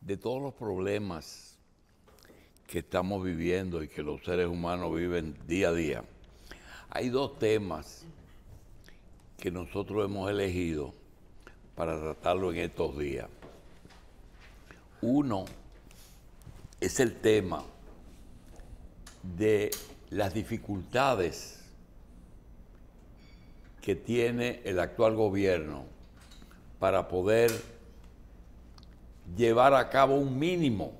de todos los problemas que estamos viviendo y que los seres humanos viven día a día, hay dos temas que nosotros hemos elegido para tratarlo en estos días. Uno es el tema de las dificultades que tiene el actual gobierno para poder llevar a cabo un mínimo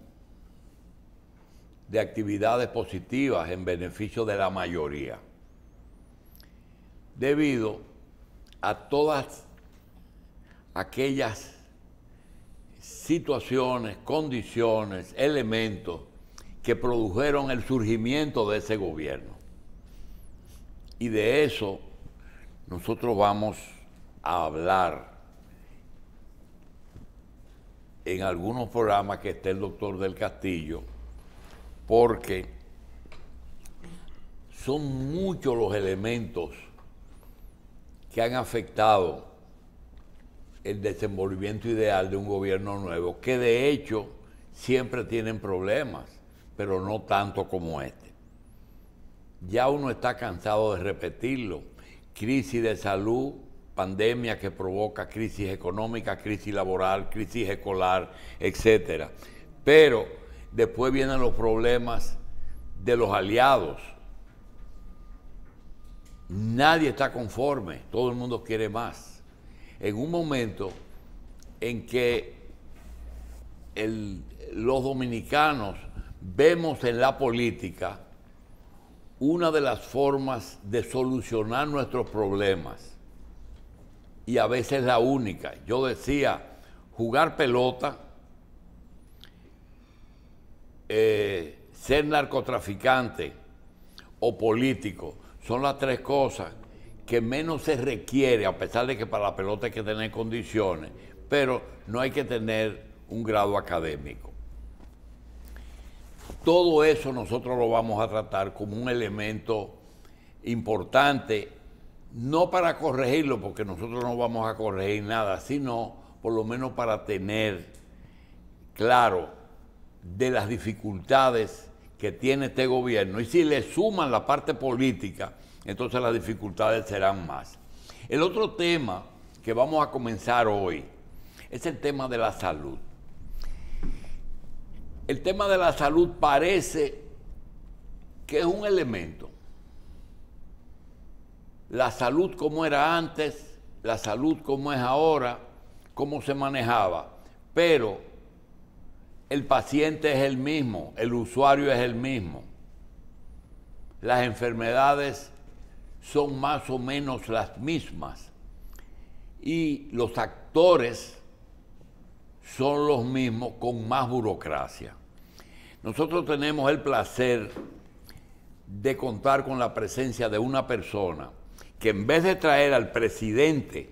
de actividades positivas en beneficio de la mayoría, debido a todas aquellas situaciones, condiciones, elementos que produjeron el surgimiento de ese gobierno. Y de eso nosotros vamos a hablar en algunos programas que esté el doctor del Castillo, porque son muchos los elementos que han afectado el desenvolvimiento ideal de un gobierno nuevo, que de hecho siempre tienen problemas, pero no tanto como este. Ya uno está cansado de repetirlo. Crisis de salud, pandemia que provoca crisis económica, crisis laboral, crisis escolar, etc. Pero después vienen los problemas de los aliados. Nadie está conforme, todo el mundo quiere más. En un momento en que los dominicanos vemos en la política una de las formas de solucionar nuestros problemas, y a veces la única. Yo decía, jugar pelota, ser narcotraficante o político, son las tres cosas que menos se requiere, a pesar de que para la pelota hay que tener condiciones, pero no hay que tener un grado académico. Todo eso nosotros lo vamos a tratar como un elemento importante, no para corregirlo, porque nosotros no vamos a corregir nada, sino por lo menos para tener claro de las dificultades que tiene este gobierno. Y si le suman la parte política, entonces las dificultades serán más. El otro tema que vamos a comenzar hoy es el tema de la salud. El tema de la salud parece que es un elemento. La salud como era antes, la salud como es ahora, cómo se manejaba, pero el paciente es el mismo, el usuario es el mismo. Las enfermedades son más o menos las mismas y los actores son los mismos con más burocracia. Nosotros tenemos el placer de contar con la presencia de una persona que, en vez de traer al presidente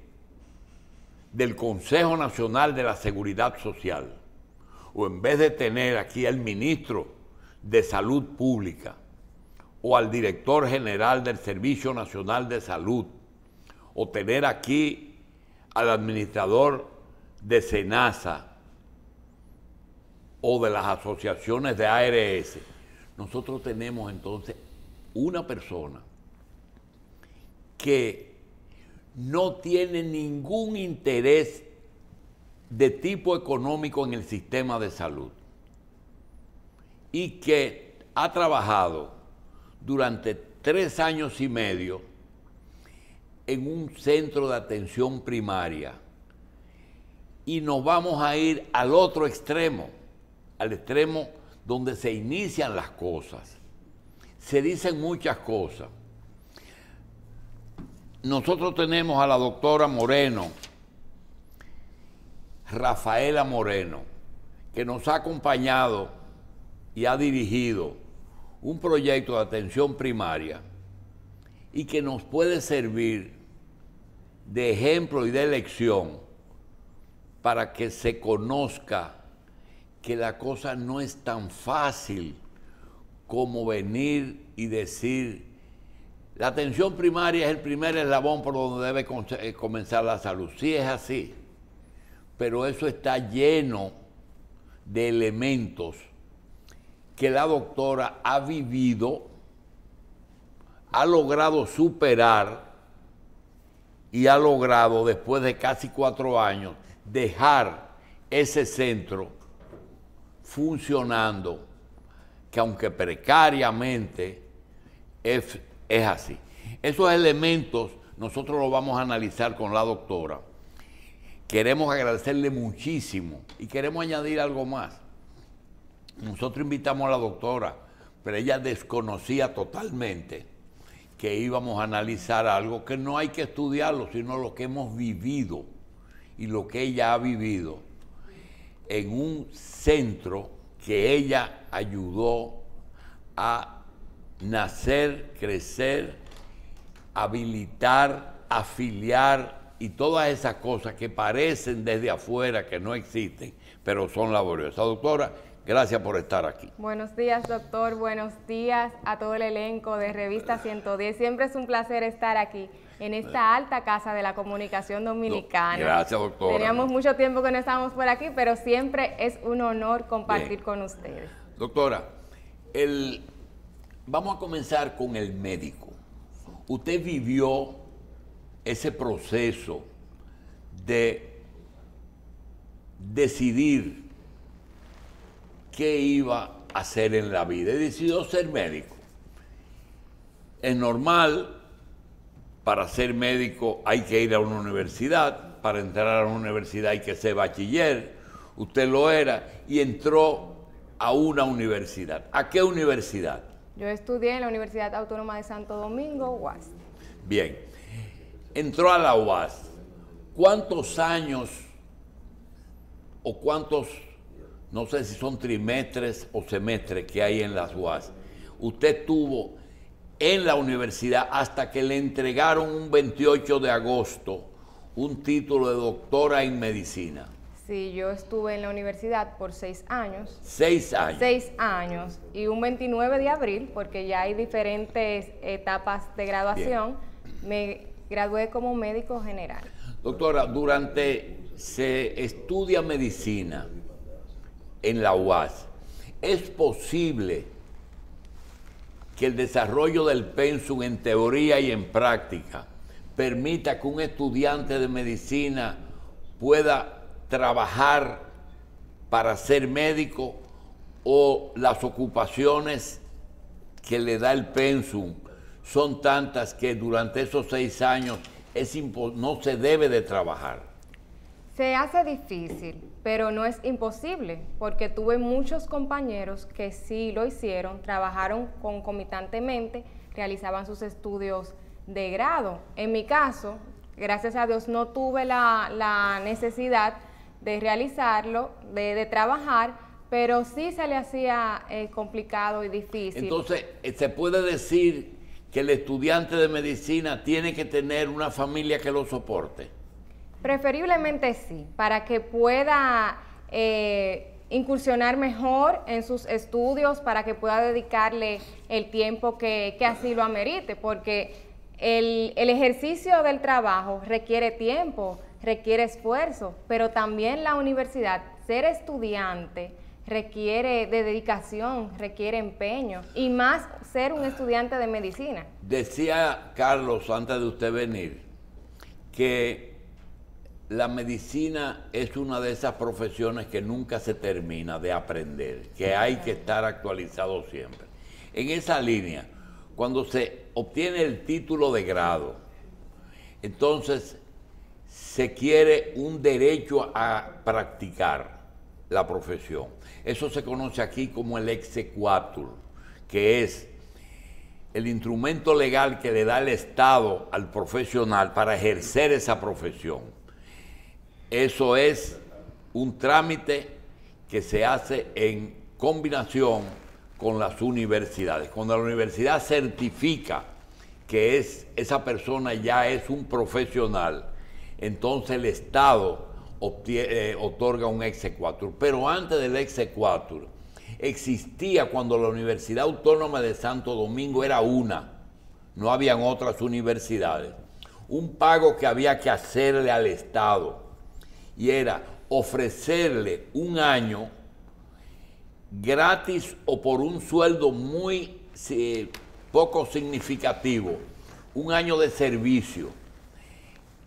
del Consejo Nacional de la Seguridad Social, o en vez de tener aquí al ministro de Salud Pública, o al director general del Servicio Nacional de Salud, o tener aquí al administrador de SENASA, o de las asociaciones de ARS, nosotros tenemos entonces una persona que no tiene ningún interés de tipo económico en el sistema de salud y que ha trabajado durante 3 años y medio en un centro de atención primaria, y nos vamos a ir al otro extremo, al extremo donde se inician las cosas. Se dicen muchas cosas. Nosotros tenemos a la doctora Moreno, Rafaela Moreno, que nos ha acompañado y ha dirigido un proyecto de atención primaria y que nos puede servir de ejemplo y de lección para que se conozca que la cosa no es tan fácil como venir y decir la atención primaria es el primer eslabón por donde debe comenzar la salud. Sí, es así, pero eso está lleno de elementos que la doctora ha vivido, ha logrado superar y ha logrado, después de casi 4 años, dejar ese centro funcionando, que aunque precariamente es así. Esos elementos nosotros los vamos a analizar con la doctora. Queremos agradecerle muchísimo y queremos añadir algo más. Nosotros invitamos a la doctora, pero ella desconocía totalmente que íbamos a analizar algo que no hay que estudiarlo, sino lo que hemos vivido y lo que ella ha vivido en un centro que ella ayudó a nacer, crecer, habilitar, afiliar y todas esas cosas que parecen desde afuera que no existen, pero son laboriosas. Doctora, gracias por estar aquí. Buenos días, doctor. Buenos días a todo el elenco de Revista 110. Siempre es un placer estar aquí, en esta alta casa de la comunicación dominicana. Gracias, doctora. Teníamos mucho tiempo que no estábamos por aquí, pero siempre es un honor compartir con ustedes. Doctora, vamos a comenzar con el médico. Usted vivió ese proceso de decidir qué iba a hacer en la vida y decidió ser médico. Es normal, para ser médico hay que ir a una universidad, para entrar a una universidad hay que ser bachiller, usted lo era y entró a una universidad. ¿A qué universidad? Yo estudié en la Universidad Autónoma de Santo Domingo, UAS. Bien, entró a la UAS. ¿Cuántos años o cuántos, no sé si son trimestres o semestres que hay en las UAS, usted tuvo en la universidad hasta que le entregaron un 28 de agosto un título de doctora en medicina? Sí, yo estuve en la universidad por 6 años. 6 años. 6 años. Y un 29 de abril, porque ya hay diferentes etapas de graduación, me gradué como médico general. Doctora, se estudia medicina en la UAS, ¿es posible que el desarrollo del pensum en teoría y en práctica permita que un estudiante de medicina pueda trabajar para ser médico, o las ocupaciones que le da el pensum son tantas que durante esos 6 años no se debe de trabajar? Se hace difícil, pero no es imposible, porque tuve muchos compañeros que sí lo hicieron, trabajaron concomitantemente, realizaban sus estudios de grado. En mi caso, gracias a Dios, no tuve la necesidad de realizarlo, de trabajar, pero sí se le hacía complicado y difícil. Entonces, ¿se puede decir que el estudiante de medicina tiene que tener una familia que lo soporte? Preferiblemente sí, para que pueda incursionar mejor en sus estudios, para que pueda dedicarle el tiempo que así lo amerite, porque el ejercicio del trabajo requiere tiempo, requiere esfuerzo, pero también la universidad, ser estudiante, requiere de dedicación, requiere empeño, y más ser un estudiante de medicina. Decía Carlos, antes de usted venir, que la medicina es una de esas profesiones que nunca se termina de aprender, que hay que estar actualizado siempre. En esa línea, cuando se obtiene el título de grado, entonces se quiere un derecho a practicar la profesión. Eso se conoce aquí como el exequatur, que es el instrumento legal que le da el Estado al profesional para ejercer esa profesión. Eso es un trámite que se hace en combinación con las universidades. Cuando la universidad certifica que esa persona ya es un profesional, entonces el Estado otorga un exequatur. Pero antes del exequatur existía, cuando la Universidad Autónoma de Santo Domingo era una, no habían otras universidades, un pago que había que hacerle al Estado, y era ofrecerle un año gratis o por un sueldo muy poco significativo, un año de servicio,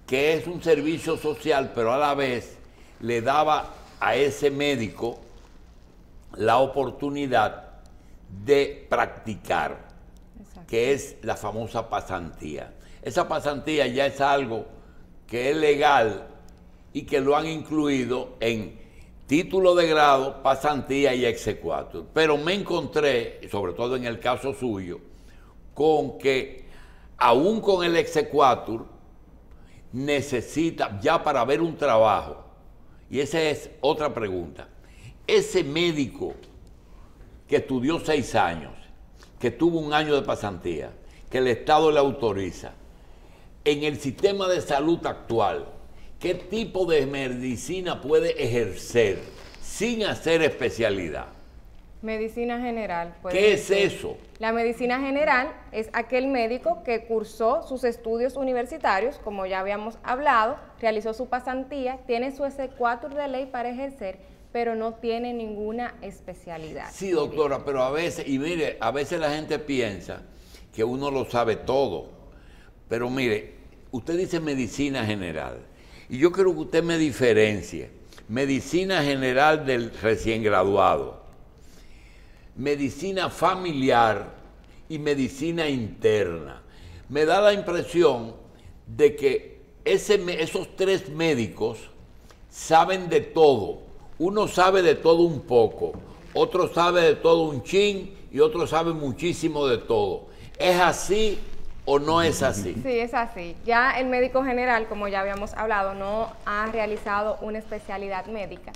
que es un servicio social, pero a la vez le daba a ese médico la oportunidad de practicar, que es la famosa pasantía. Esa pasantía ya es algo que es legal y que lo han incluido en título de grado, pasantía y exequatur. Pero me encontré, sobre todo en el caso suyo, con que aún con el exequatur necesita, ya para ver un trabajo, y esa es otra pregunta, ese médico que estudió 6 años, que tuvo un año de pasantía, que el Estado le autoriza, en el sistema de salud actual, ¿qué tipo de medicina puede ejercer sin hacer especialidad? Medicina general. ¿Qué es eso? La medicina general es aquel médico que cursó sus estudios universitarios, como ya habíamos hablado, realizó su pasantía, tiene su exequatur de ley para ejercer, pero no tiene ninguna especialidad. Sí, doctora, pero a veces, y mire, a veces la gente piensa que uno lo sabe todo, pero mire, usted dice medicina general, y yo quiero que usted me diferencie medicina general del recién graduado, medicina familiar y medicina interna. Me da la impresión de que esos 3 médicos saben de todo. Uno sabe de todo un poco, otro sabe de todo un chin y otro sabe muchísimo de todo. ¿Es así o no es así? Sí, es así. Ya el médico general, como ya habíamos hablado, no ha realizado una especialidad médica.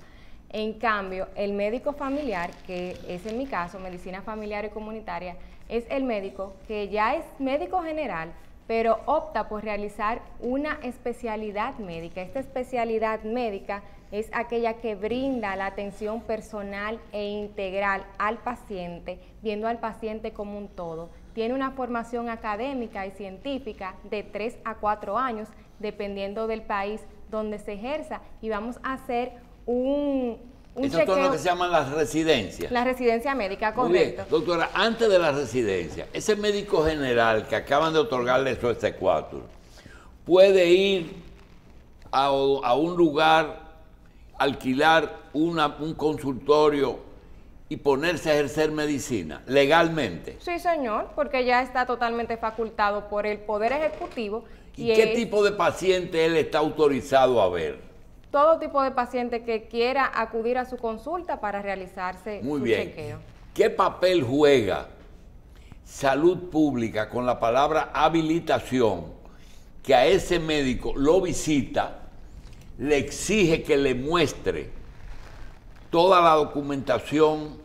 En cambio, el médico familiar, que es en mi caso, medicina familiar y comunitaria, es el médico que ya es médico general, pero opta por realizar una especialidad médica. Esta especialidad médica es aquella que brinda la atención personal e integral al paciente, viendo al paciente como un todo. Tiene una formación académica y científica de 3 a 4 años, dependiendo del país donde se ejerza, y vamos a hacer un Eso es todo lo que se llaman las residencias. La residencia médica, correcto. Muy bien, doctora, antes de la residencia, ese médico general que acaban de otorgarle su exequatur, puede ir a un lugar, alquilar un consultorio y ponerse a ejercer medicina legalmente. Sí, señor, porque ya está totalmente facultado por el Poder Ejecutivo. ¿Y qué tipo de paciente él está autorizado a ver? Todo tipo de paciente que quiera acudir a su consulta para realizarse Muy su bien. chequeo. ¿Qué papel juega salud pública con la palabra habilitación, que a ese médico lo visita, le exige que le muestre toda la documentación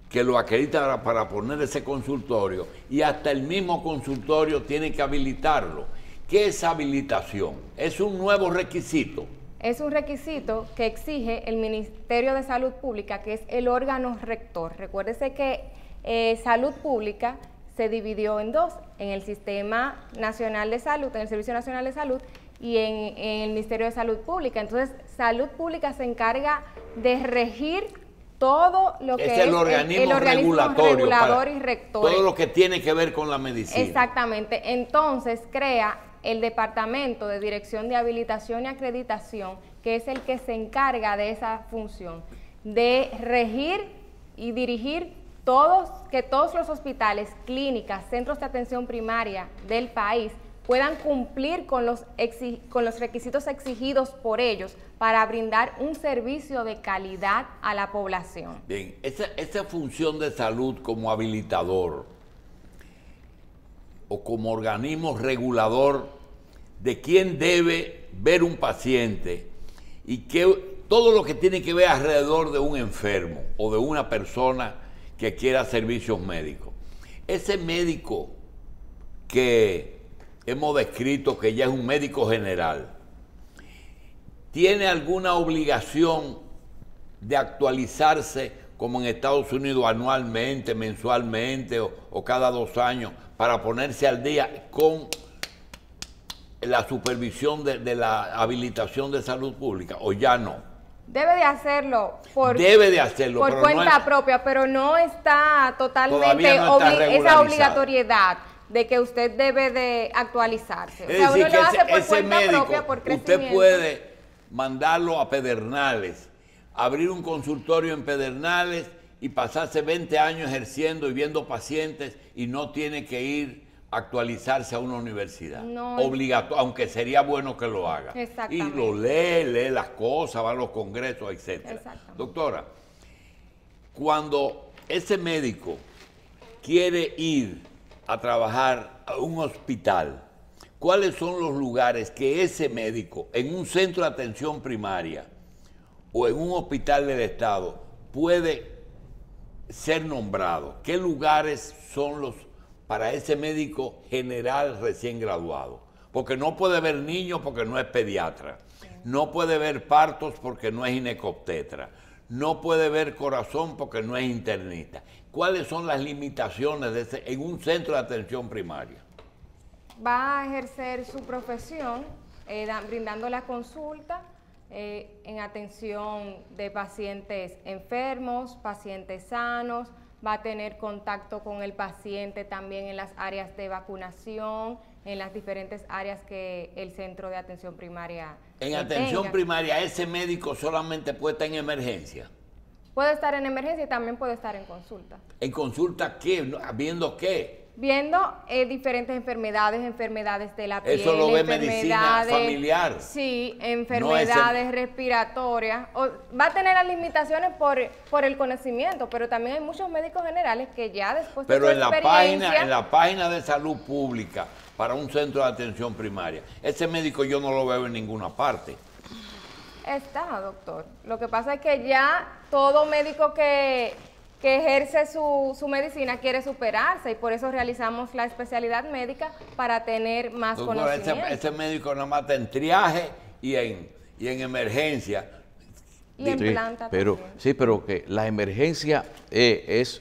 que lo acredita para poner ese consultorio, y hasta el mismo consultorio tiene que habilitarlo? ¿Qué es habilitación? ¿Es un nuevo requisito? Es un requisito que exige el Ministerio de Salud Pública, que es el órgano rector. Recuérdese que Salud Pública se dividió en 2, en el Sistema Nacional de Salud, en el Servicio Nacional de Salud y en el Ministerio de Salud Pública. Entonces, Salud Pública se encarga de regir todo lo que es el organismo regulador y rector. Todo lo que tiene que ver con la medicina. Exactamente. Entonces, crea el Departamento de Dirección de Habilitación y Acreditación, que es el que se encarga de esa función, de regir y dirigir que todos los hospitales, clínicas, centros de atención primaria del país puedan cumplir con los requisitos exigidos por ellos para brindar un servicio de calidad a la población. Bien, esa función de salud como habilitador o como organismo regulador de quién debe ver un paciente y todo lo que tiene que ver alrededor de un enfermo o de una persona que quiera servicios médicos. Ese médico que hemos descrito, que ya es un médico general, ¿tiene alguna obligación de actualizarse como en Estados Unidos anualmente, mensualmente o cada 2 años para ponerse al día con la supervisión de la habilitación de salud pública, o ya no? Debe de hacerlo por pero cuenta no es, propia, pero no está totalmente no está esa obligatoriedad de que usted debe de actualizarse. Es decir, uno lo hace por ese cuenta médico, propia, por crecimiento. usted puede mandarlo a Pedernales, abrir un consultorio en Pedernales y pasarse 20 años ejerciendo y viendo pacientes y no tiene que ir a actualizarse a una universidad. No. Obligatorio, aunque sería bueno que lo haga. Y lo lee las cosas, va a los congresos, etc. Doctora, cuando ese médico quiere ir a trabajar a un hospital, ¿cuáles son los lugares que ese médico en un centro de atención primaria o en un hospital del Estado puede ser nombrado? ¿Qué lugares son los para ese médico general recién graduado? Porque no puede ver niños porque no es pediatra, no puede ver partos porque no es ginecobstetra, no puede ver corazón porque no es internista. ¿Cuáles son las limitaciones en un centro de atención primaria? Va a ejercer su profesión brindando la consulta en atención de pacientes enfermos, pacientes sanos, va a tener contacto con el paciente también en las áreas de vacunación, en las diferentes áreas que el centro de atención primaria En atención primaria, ¿ese médico solamente puede estar en emergencia? Puede estar en emergencia y también puede estar en consulta. ¿En consulta qué? ¿Viendo qué? Viendo diferentes enfermedades de la piel. Eso lo ve medicina familiar. Sí, enfermedades respiratorias. Va a tener las limitaciones por el conocimiento, pero también hay muchos médicos generales que ya después de su experiencia... en la página de salud pública para un centro de atención primaria, ese médico yo no lo veo en ninguna parte. Está, doctor. Lo que pasa es que ya todo médico que ejerce su medicina quiere superarse y por eso realizamos la especialidad médica para tener más conocimiento. Ese médico nada más está en triaje y en emergencia. Y en planta pero también. Sí, pero que la emergencia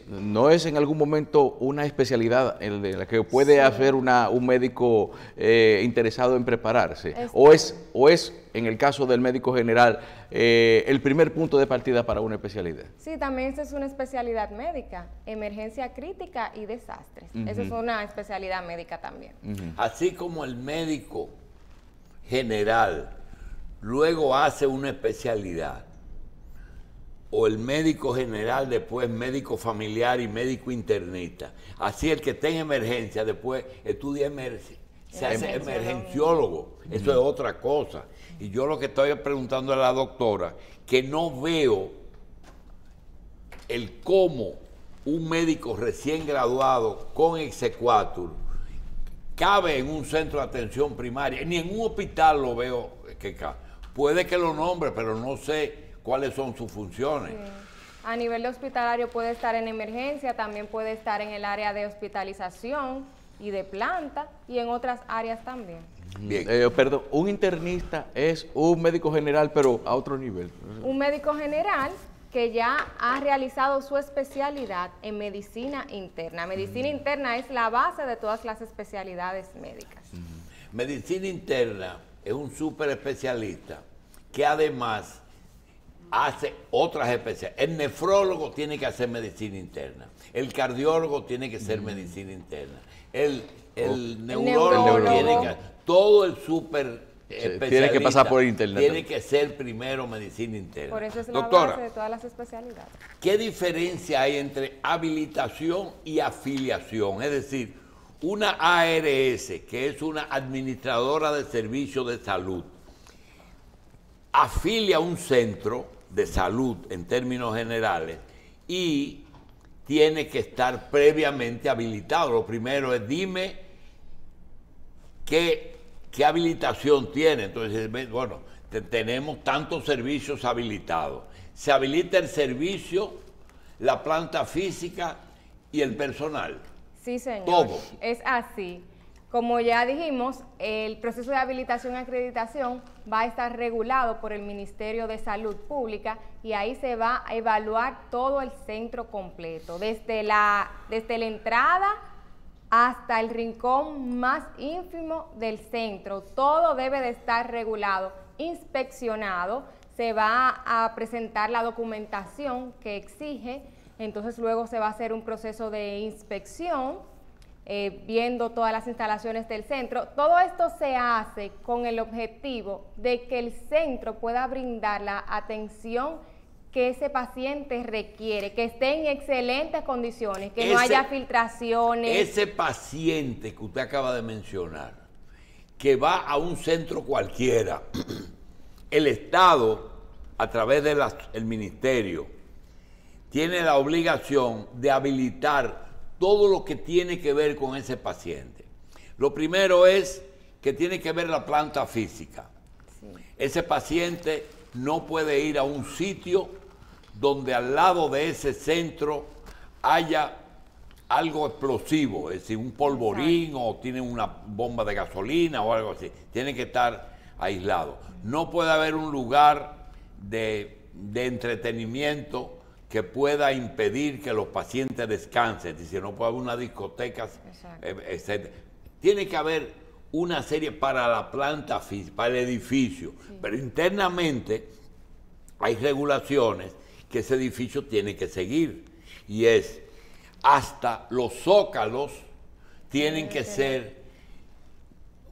no es en algún momento una especialidad en la que puede hacer un médico interesado en prepararse. O es, en el caso del médico general, el primer punto de partida para una especialidad. Sí, también esa es una especialidad médica, emergencia crítica y desastres. Esa es una especialidad médica también. Así como el médico general luego hace una especialidad, o el médico general después médico familiar y médico internista. Así el que está en emergencia después estudia se hace emergenciólogo. Eso es otra cosa. Y yo lo que estoy preguntando a la doctora, que no veo el cómo un médico recién graduado con exequatur cabe en un centro de atención primaria. Ni en un hospital lo veo que cabe. Puede que lo nombre, pero no sé cuáles son sus funciones. Sí. A nivel hospitalario puede estar en emergencia, también puede estar en el área de hospitalización y de planta y en otras áreas también. Bien. Perdón, un internista es un médico general, pero a otro nivel. Un médico general que ya ha realizado su especialidad en medicina interna. Medicina interna es la base de todas las especialidades médicas. Medicina interna es un súper especialista que además hace otras especialidades. El nefrólogo tiene que hacer medicina interna. El cardiólogo tiene que hacer medicina interna. El neurólogo tiene que hacer. Todo el súper especialista tiene que pasar por internet. Tiene que ser primero medicina interna. Por eso es la Doctora, base de todas las especialidades. ¿qué diferencia hay entre habilitación y afiliación? Es decir, una ARS, que es una administradora de servicios de salud, afilia a un centro de salud en términos generales y tiene que estar previamente habilitado. Lo primero es dime qué habilitación tiene. Entonces, bueno, tenemos tantos servicios habilitados. Se habilita el servicio, la planta física y el personal. Sí, señor. Todo. Es así. Como ya dijimos, el proceso de habilitación y acreditación va a estar regulado por el Ministerio de Salud Pública y ahí se va a evaluar todo el centro completo, desde la entrada hasta el rincón más ínfimo del centro. Todo debe de estar regulado, inspeccionado. se va a presentar la documentación que exige, entonces luego se va a hacer un proceso de inspección, viendo todas las instalaciones del centro. Todo esto se hace con el objetivo de que el centro pueda brindar la atención que ese paciente requiere, que esté en excelentes condiciones, que no haya filtraciones. Ese paciente que usted acaba de mencionar, que va a un centro cualquiera, el Estado, a través del Ministerio, tiene la obligación de habilitar todo lo que tiene que ver con ese paciente. Lo primero es que tiene que ver la planta física. Sí. Ese paciente no puede ir a un sitio donde al lado de ese centro haya algo explosivo, es decir, un polvorín. Exacto. O tiene una bomba de gasolina o algo así. Tiene que estar aislado. No puede haber un lugar de entretenimiento que pueda impedir que los pacientes descansen, es decir, no puede haber una discoteca, etc. Tiene que haber una serie para la planta física, para el edificio, sí. Pero internamente hay regulaciones que ese edificio tiene que seguir, y es hasta los zócalos tienen que ser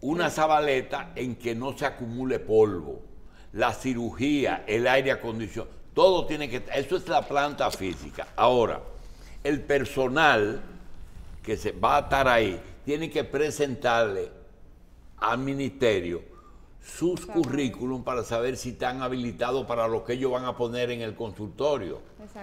una zabaleta en que no se acumule polvo, la cirugía, el aire acondicionado, todo tiene que, eso es la planta física. Ahora, el personal que se va a estar ahí tiene que presentarle al ministerio sus currículum para saber si están habilitados para lo que ellos van a poner en el consultorio.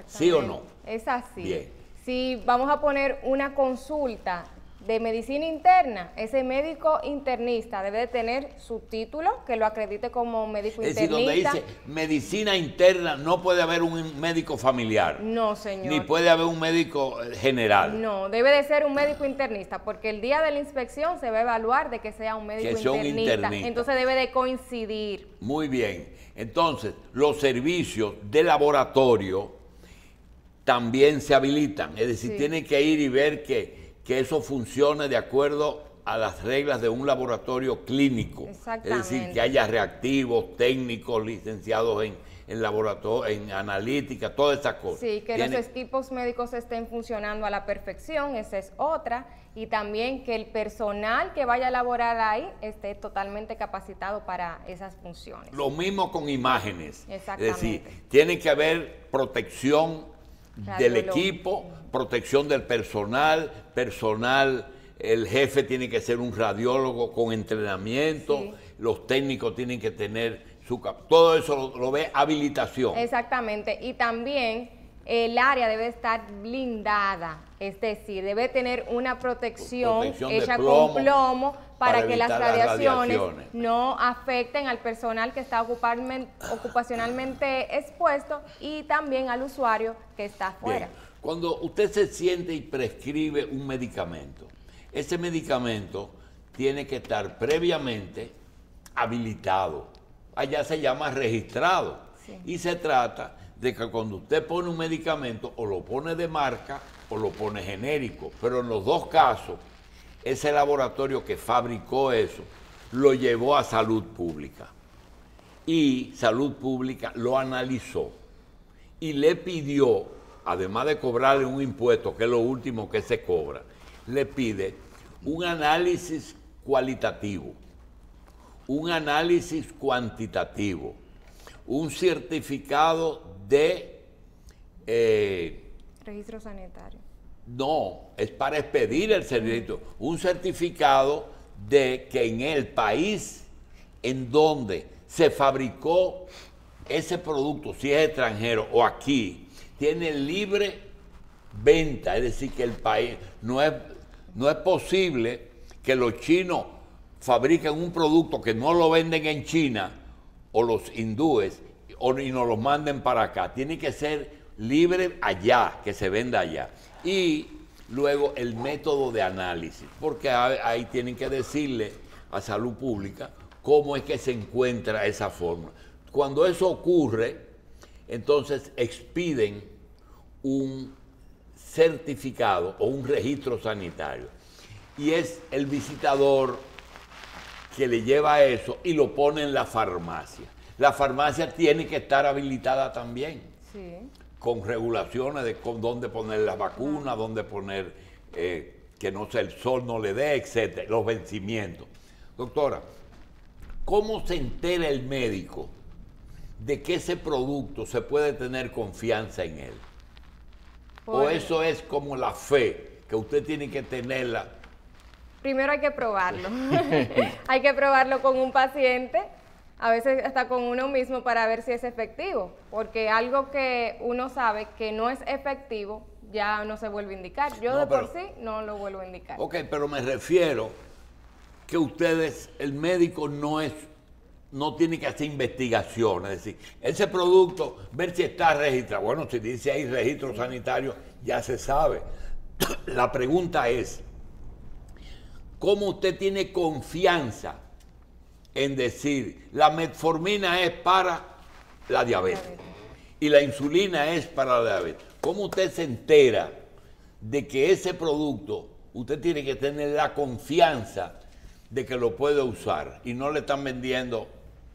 ¿Sí o no? Es así. Bien. Si vamos a poner una consulta de medicina interna, ese médico internista debe de tener su título que lo acredite como médico internista. Es decir, donde dice medicina interna no puede haber un médico familiar. No, señor. Ni puede haber un médico general. No, debe de ser un médico internista, porque el día de la inspección se va a evaluar de que sea un médico internista. Entonces debe de coincidir. Muy bien. Entonces, los servicios de laboratorio también se habilitan. Es decir, sí. Tienen que ir y ver que eso funcione de acuerdo a las reglas de un laboratorio clínico. Es decir, que haya reactivos, técnicos, licenciados en laboratorio, en analítica, todas esas cosas. Sí, que los equipos médicos estén funcionando a la perfección, esa es otra. Y también que el personal que vaya a laborar ahí esté totalmente capacitado para esas funciones. Lo mismo con imágenes. Exactamente. Es decir, tiene que haber protección del equipo, protección del personal, el jefe tiene que ser un radiólogo con entrenamiento, sí. Los técnicos tienen que tener todo eso lo ve habilitación. Exactamente, y también el área debe estar blindada, es decir, debe tener una protección hecha con plomo para que las radiaciones no afecten al personal que está ocupacionalmente expuesto y también al usuario que está afuera. Bien. Cuando usted se siente y prescribe un medicamento, ese medicamento tiene que estar previamente habilitado. Allá se llama registrado. Sí. Y se trata de que cuando usted pone un medicamento, o lo pone de marca o lo pone genérico. Pero en los dos casos, ese laboratorio que fabricó eso lo llevó a Salud Pública. Y Salud Pública lo analizó y le pidió, además de cobrarle un impuesto, que es lo último que se cobra, le pide un análisis cualitativo, un análisis cuantitativo, un certificado de... registro sanitario. No, es para expedir el servicio. Un certificado de que en el país en donde se fabricó ese producto, si es extranjero o aquí, tiene libre venta. Es decir, que el país no es posible que los chinos fabriquen un producto que no lo venden en China, o los hindúes, y nos los manden para acá. Tiene que ser libre allá, que se venda allá. Y luego el método de análisis, porque ahí tienen que decirle a Salud Pública cómo es que se encuentra esa fórmula. Cuando eso ocurre, entonces expiden un certificado o un registro sanitario. Y es el visitador que le lleva eso y lo pone en la farmacia. La farmacia tiene que estar habilitada también, Sí. con regulaciones de dónde poner la vacuna, dónde poner que no sea el sol no le dé, etcétera, los vencimientos. Doctora, ¿cómo se entera el médico de que ese producto se puede tener confianza en él? ¿O eso es como la fe, que usted tiene que tenerla? Primero hay que probarlo. Hay que probarlo con un paciente, a veces hasta con uno mismo, para ver si es efectivo. Porque algo que uno sabe que no es efectivo, ya no se vuelve a indicar. Yo de por sí no lo vuelvo a indicar. Ok, pero me refiero que ustedes, el médico no tiene que hacer investigación, es decir, ese producto, ver si está registrado. Bueno, si dice ahí registro sanitario, ya se sabe. La pregunta es, ¿cómo usted tiene confianza en decir, la metformina es para la diabetes y la insulina es para la diabetes? ¿Cómo usted se entera de que ese producto, usted tiene que tener la confianza de que lo puede usar y no le están vendiendo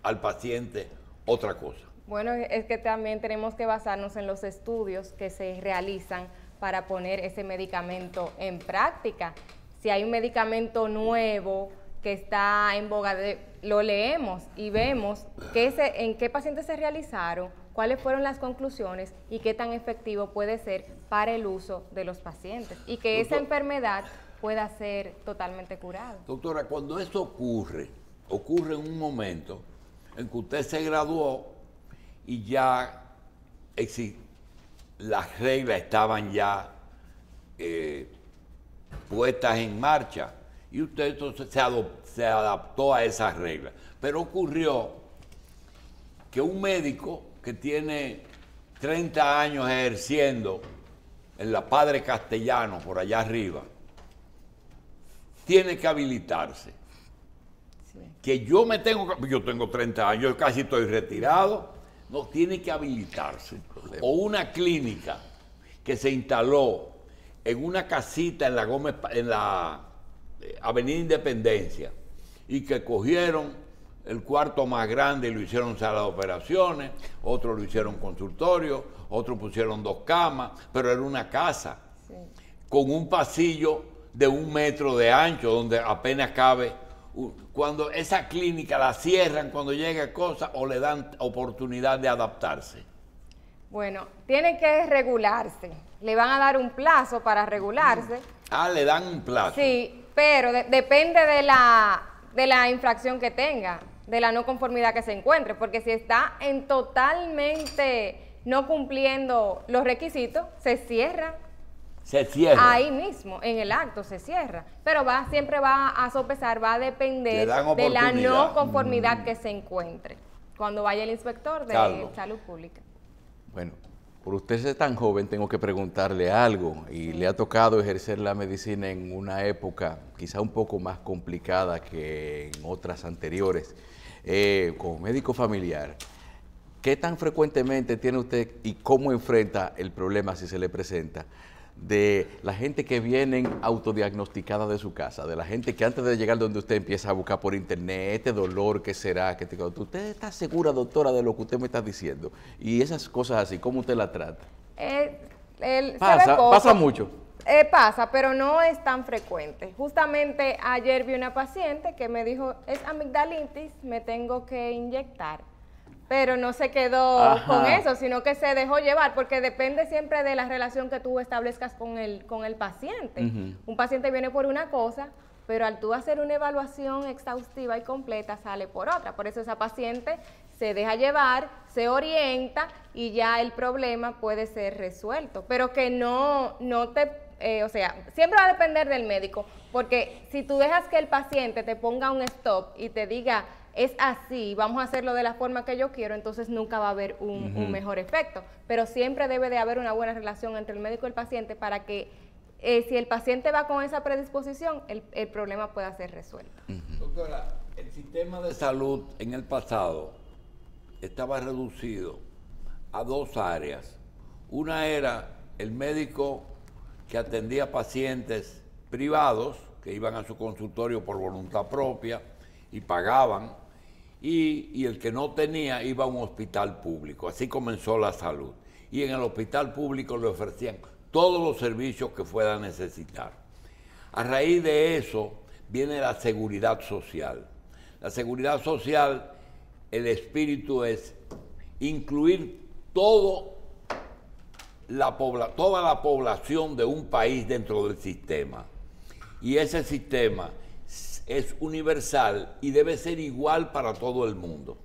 al paciente otra cosa? Bueno, es que también tenemos que basarnos en los estudios que se realizan para poner ese medicamento en práctica. Si hay un medicamento nuevo que está en boga, lo leemos y vemos en qué pacientes se realizaron, cuáles fueron las conclusiones y qué tan efectivo puede ser para el uso de los pacientes y que esa enfermedad pueda ser totalmente curada. Doctora, cuando eso ocurre en un momento en que usted se graduó y ya las reglas estaban ya puestas en marcha y usted entonces se adaptó a esas reglas. Pero ocurrió que un médico que tiene 30 años ejerciendo en la Padre Castellano, por allá arriba, tiene que habilitarse. Sí. Que yo tengo 30 años, yo casi estoy retirado, no, tiene que habilitarse. O una clínica que se instaló en una casita en la Avenida Independencia y que cogieron el cuarto más grande y lo hicieron sala de operaciones, otros lo hicieron consultorio, otros pusieron 2 camas, pero era una casa con un pasillo de 1 metro de ancho donde apenas cabe. Cuando esa clínica la cierran cuando llega cosa o le dan oportunidad de adaptarse. Bueno, tiene que regularse. Le van a dar un plazo para regularse. Ah, le dan un plazo. Sí, pero depende de la infracción que tenga, de la no conformidad que se encuentre, porque si está en totalmente no cumpliendo los requisitos, se cierra. Se cierra. Ahí mismo, en el acto se cierra. Pero siempre va a sopesar, va a depender de la no conformidad que se encuentre cuando vaya el inspector de salud pública. Bueno, por usted ser tan joven tengo que preguntarle algo y le ha tocado ejercer la medicina en una época quizá un poco más complicada que en otras anteriores. Como médico familiar, ¿qué tan frecuentemente tiene usted y cómo enfrenta el problema si se le presenta de la gente que vienen autodiagnosticada de su casa, de la gente que antes de llegar donde usted empieza a buscar por internet, este dolor que será, que usted está segura, doctora, de lo que usted me está diciendo? Y esas cosas así, ¿cómo usted la trata? Pasa mucho. Pasa, pero no es tan frecuente. Justamente ayer vi una paciente que me dijo, es amigdalitis, me tengo que inyectar. Pero no se quedó con eso, sino que se dejó llevar, porque depende siempre de la relación que tú establezcas con el paciente. Un paciente viene por una cosa, pero al tú hacer una evaluación exhaustiva y completa sale por otra. Por eso esa paciente se deja llevar, se orienta y ya el problema puede ser resuelto. Pero que o sea, siempre va a depender del médico, porque si tú dejas que el paciente te ponga un stop y te diga, es así, vamos a hacerlo de la forma que yo quiero, entonces nunca va a haber un mejor efecto. Pero siempre debe de haber una buena relación entre el médico y el paciente para que si el paciente va con esa predisposición, el problema pueda ser resuelto. Doctora, el sistema de salud en el pasado estaba reducido a 2 áreas. Una era el médico que atendía pacientes privados que iban a su consultorio por voluntad propia y pagaban, y el que no tenía iba a un hospital público. Así comenzó la salud. Y en el hospital público le ofrecían todos los servicios que fuera a necesitar. A raíz de eso viene la seguridad social. La seguridad social, el espíritu es incluir toda la población de un país dentro del sistema. Y ese sistema es universal y debe ser igual para todo el mundo.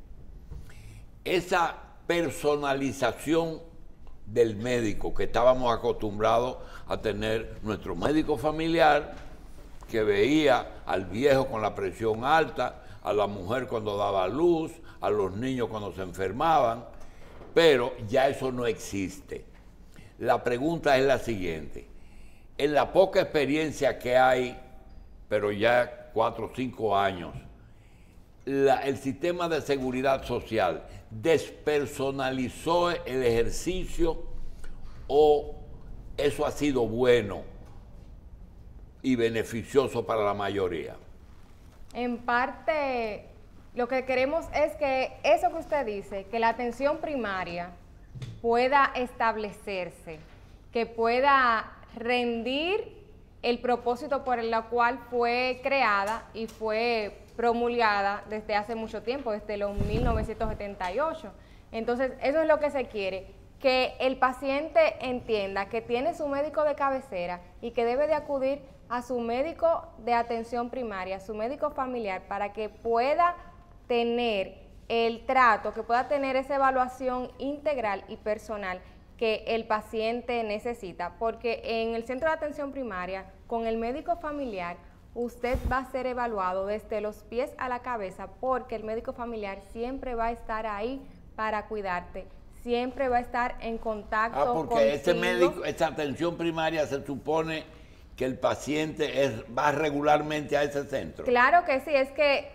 Esa personalización del médico que estábamos acostumbrados a tener, nuestro médico familiar que veía al viejo con la presión alta, a la mujer cuando daba a luz, a los niños cuando se enfermaban, pero ya eso no existe. La pregunta es la siguiente: en la poca experiencia que hay, pero ya 4 o 5 años, el sistema de seguridad social despersonalizó el ejercicio, o eso ha sido bueno y beneficioso para la mayoría. En parte, lo que queremos es que eso que usted dice, que la atención primaria pueda establecerse, que pueda rendir el propósito por el cual fue creada y fue promulgada desde hace mucho tiempo, desde los 1978. Entonces, eso es lo que se quiere, que el paciente entienda que tiene su médico de cabecera y que debe de acudir a su médico de atención primaria, a su médico familiar, para que pueda tener el trato, que pueda tener esa evaluación integral y personal que el paciente necesita, porque en el centro de atención primaria, con el médico familiar, usted va a ser evaluado desde los pies a la cabeza, porque el médico familiar siempre va a estar ahí para cuidarte, siempre va a estar en contacto porque contigo. ese médico, esa atención primaria se supone que el paciente va regularmente a ese centro. Claro que sí, es que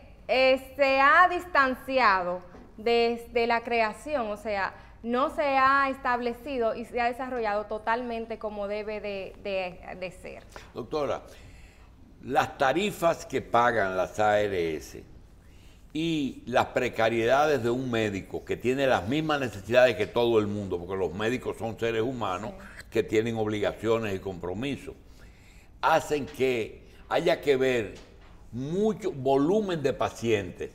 se ha distanciado desde la creación, o sea, no se ha establecido y se ha desarrollado totalmente como debe de ser. Doctora, las tarifas que pagan las ARS y las precariedades de un médico que tiene las mismas necesidades que todo el mundo, porque los médicos son seres humanos que tienen obligaciones y compromisos, hacen que haya que ver mucho volumen de pacientes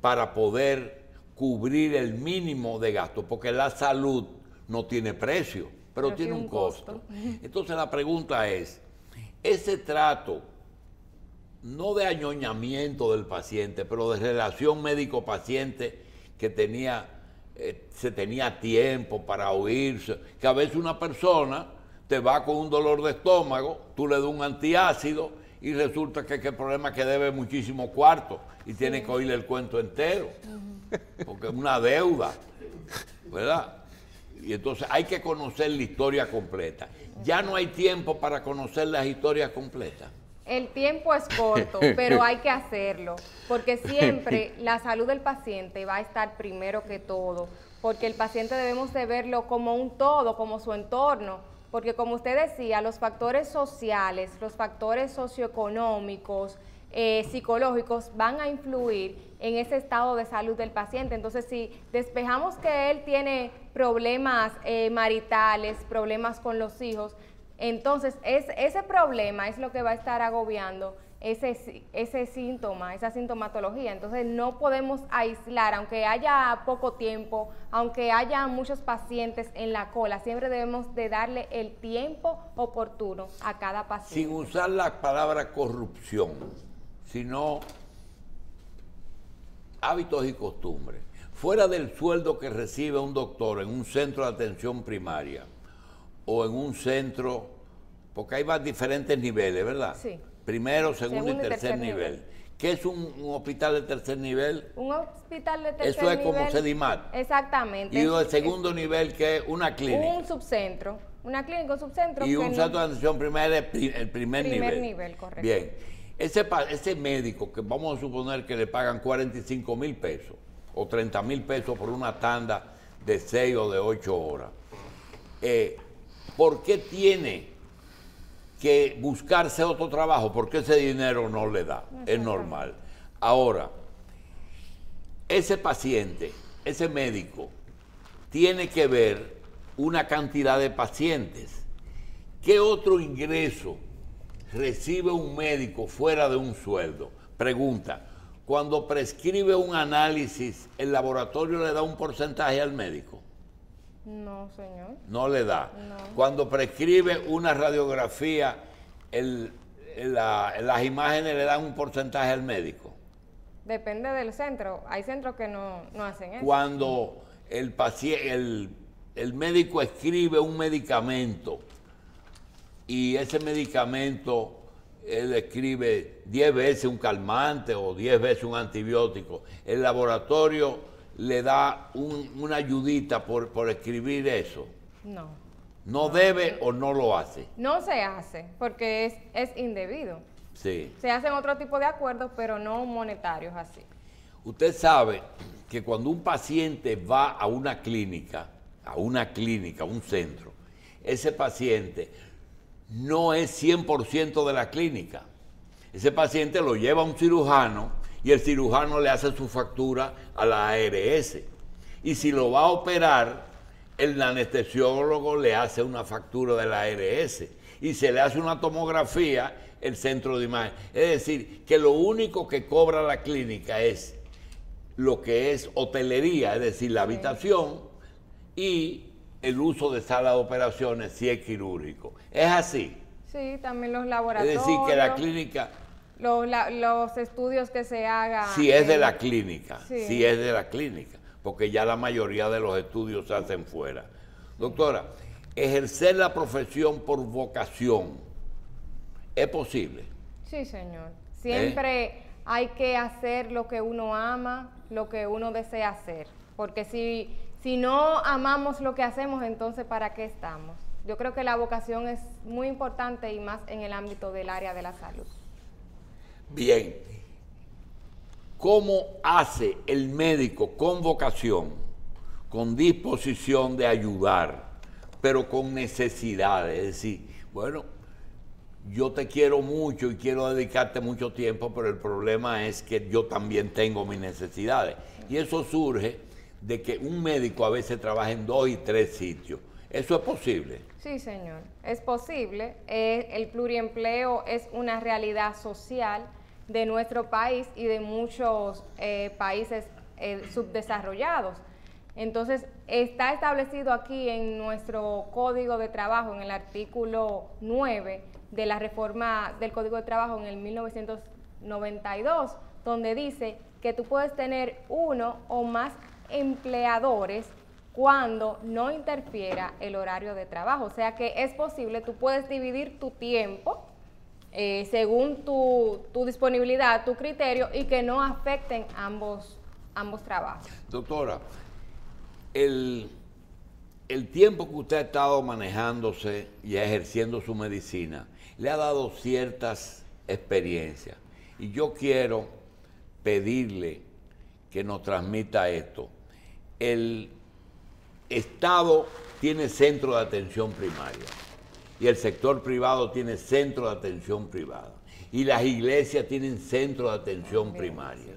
para poder cubrir el mínimo de gasto, porque la salud no tiene precio, pero tiene un costo. Entonces la pregunta es, ese trato, no de añoñamiento del paciente, pero de relación médico-paciente que se tenía tiempo para oírse, que a veces una persona te va con un dolor de estómago, tú le das un antiácido y resulta que el problema es que debe muchísimo cuarto y tiene que oírle el cuento entero, porque es una deuda, ¿verdad? Y entonces hay que conocer la historia completa. Ya no hay tiempo para conocer las historias completas. El tiempo es corto, pero hay que hacerlo, porque siempre la salud del paciente va a estar primero que todo, porque el paciente debemos de verlo como un todo, como su entorno, porque como usted decía, los factores sociales, los factores socioeconómicos, psicológicos van a influir en ese estado de salud del paciente. Entonces, si despejamos que él tiene problemas maritales, problemas con los hijos, entonces ese problema es lo que va a estar agobiando ese síntoma, esa sintomatología. Entonces no podemos aislar, aunque haya poco tiempo, aunque haya muchos pacientes en la cola, siempre debemos de darle el tiempo oportuno a cada paciente. Sin usar la palabra corrupción, sino hábitos y costumbres. Fuera del sueldo que recibe un doctor en un centro de atención primaria o en un centro, porque hay diferentes niveles, ¿verdad? Sí. Primero, segundo y tercer nivel. ¿Qué es un hospital de tercer nivel? Un hospital de tercer Eso nivel. es como CEDIMAT. Exactamente. Y el segundo nivel, que es una clínica. Un subcentro. Una clínica, un subcentro. Y un centro de atención primaria, el primer nivel. Primer nivel, correcto. Bien. Ese médico, que vamos a suponer que le pagan 45,000 pesos o 30,000 pesos por una tanda de 6 o de 8 horas, ¿por qué tiene que buscarse otro trabajo? Porque ese dinero no le da, es normal. Ahora, ese paciente, ese médico, tiene que ver una cantidad de pacientes. ¿Qué otro ingreso recibe un médico fuera de un sueldo? Pregunta, cuando prescribe un análisis, ¿el laboratorio le da un porcentaje al médico? No, señor. No le da. No. Cuando prescribe una radiografía, las imágenes le dan un porcentaje al médico. Depende del centro. Hay centros que no hacen eso. Cuando el médico escribe un medicamento y ese medicamento él escribe 10 veces un calmante o 10 veces un antibiótico, el laboratorio le da una ayudita por escribir eso. No. ¿No debe o no lo hace? No se hace porque es indebido. Sí. Se hacen otro tipo de acuerdos, pero no monetarios así. Usted sabe que cuando un paciente va a una clínica, a un centro, ese paciente no es 100% de la clínica. Ese paciente lo lleva a un cirujano y el cirujano le hace su factura a la ARS. Y si lo va a operar, el anestesiólogo le hace una factura de la ARS. Y se le hace una tomografía, el centro de imagen. Es decir, que lo único que cobra la clínica es lo que es hotelería, es decir, la habitación y el uso de sala de operaciones si es quirúrgico. ¿Es así? Sí, también los laboratorios. Es decir, que la clínica... Los estudios que se hagan. Si es de la clínica, sí. Si es de la clínica, porque ya la mayoría de los estudios se hacen fuera. Doctora, ejercer la profesión por vocación, ¿es posible? Sí, señor. Siempre hay que hacer lo que uno ama, lo que uno desea hacer. Porque si no amamos lo que hacemos, entonces ¿para qué estamos? Yo creo que la vocación es muy importante y más en el ámbito del área de la salud. Bien, ¿cómo hace el médico con vocación, con disposición de ayudar, pero con necesidades? Es decir, bueno, yo te quiero mucho y quiero dedicarte mucho tiempo, pero el problema es que yo también tengo mis necesidades. Y eso surge de que un médico a veces trabaja en 2 y 3 sitios. ¿Eso es posible? Sí, señor, es posible. El pluriempleo es una realidad social de nuestro país y de muchos países subdesarrollados. Entonces, está establecido aquí en nuestro Código de Trabajo, en el artículo 9 de la reforma del Código de Trabajo en el 1992, donde dice que tú puedes tener uno o más empleadores cuando no interfiera el horario de trabajo. O sea que es posible, tú puedes dividir tu tiempo según tu disponibilidad, tu criterio, y que no afecten ambos trabajos. Doctora, el tiempo que usted ha estado manejándose y ejerciendo su medicina le ha dado ciertas experiencias. Y yo quiero pedirle que nos transmita esto. El Estado tiene centro de atención primaria y el sector privado tiene centro de atención privada y las iglesias tienen centro de atención primaria,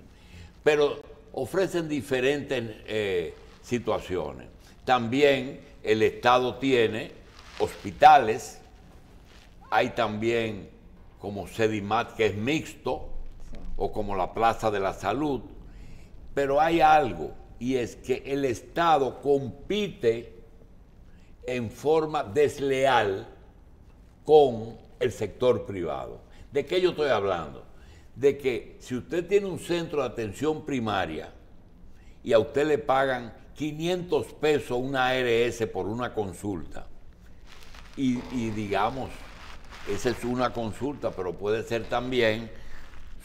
pero ofrecen diferentes situaciones. También el Estado tiene hospitales, hay también como Sedimat, que es mixto, sí, o como la Plaza de la Salud, pero hay algo, y es que el Estado compite en forma desleal con el sector privado. ¿De qué yo estoy hablando? De que si usted tiene un centro de atención primaria y a usted le pagan 500 pesos una ARS por una consulta, y digamos, esa es una consulta, pero puede ser también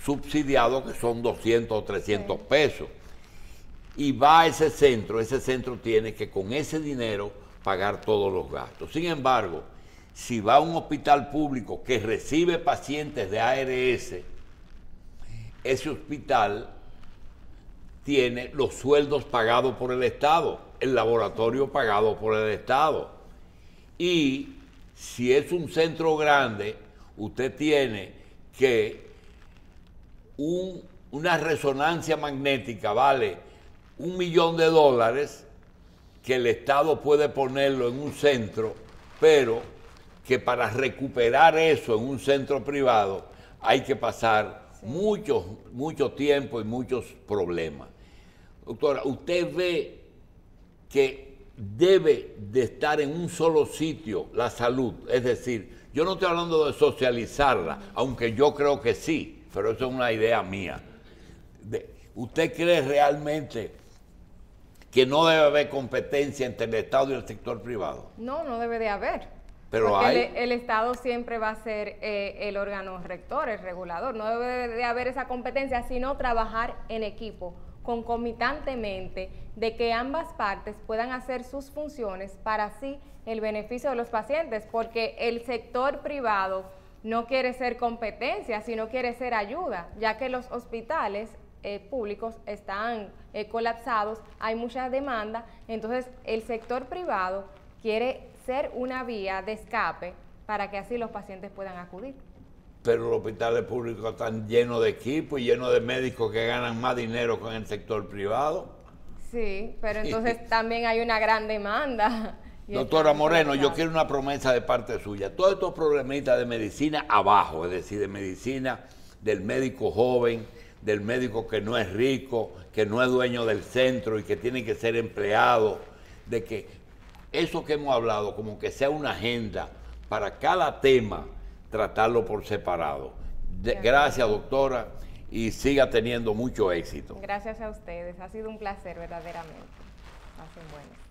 subsidiado, que son 200 o 300 pesos, y va a ese centro tiene que con ese dinero pagar todos los gastos. Sin embargo, si va a un hospital público que recibe pacientes de ARS, ese hospital tiene los sueldos pagados por el Estado, el laboratorio pagado por el Estado. Y si es un centro grande, usted tiene que una resonancia magnética vale $1 millón que el Estado puede ponerlo en un centro, pero que para recuperar eso en un centro privado hay que pasar mucho tiempo y muchos problemas. Doctora, ¿usted ve que debe de estar en un solo sitio la salud? Es decir, yo no estoy hablando de socializarla, aunque yo creo que sí, pero eso es una idea mía. ¿Usted cree realmente que no debe haber competencia entre el Estado y el sector privado? No, no debe de haber. Pero porque el Estado siempre va a ser el órgano rector, el regulador. No debe de haber esa competencia, sino trabajar en equipo, concomitantemente, de que ambas partes puedan hacer sus funciones para así el beneficio de los pacientes, porque el sector privado no quiere ser competencia, sino quiere ser ayuda, ya que los hospitales públicos están colapsados, hay mucha demanda, entonces el sector privado quiere ser una vía de escape para que así los pacientes puedan acudir. Pero los hospitales públicos están llenos de equipos y llenos de médicos que ganan más dinero con el sector privado. Sí, pero entonces también hay una gran demanda. Doctora Moreno, yo quiero una promesa de parte suya. Todos estos problemitas de medicina abajo, es decir, de medicina del médico joven, del médico que no es rico, que no es dueño del centro y que tiene que ser empleado, de que eso que hemos hablado, como que sea una agenda para cada tema, tratarlo por separado. Gracias, doctora, y siga teniendo mucho éxito. Gracias a ustedes, ha sido un placer verdaderamente. Pasen buenas.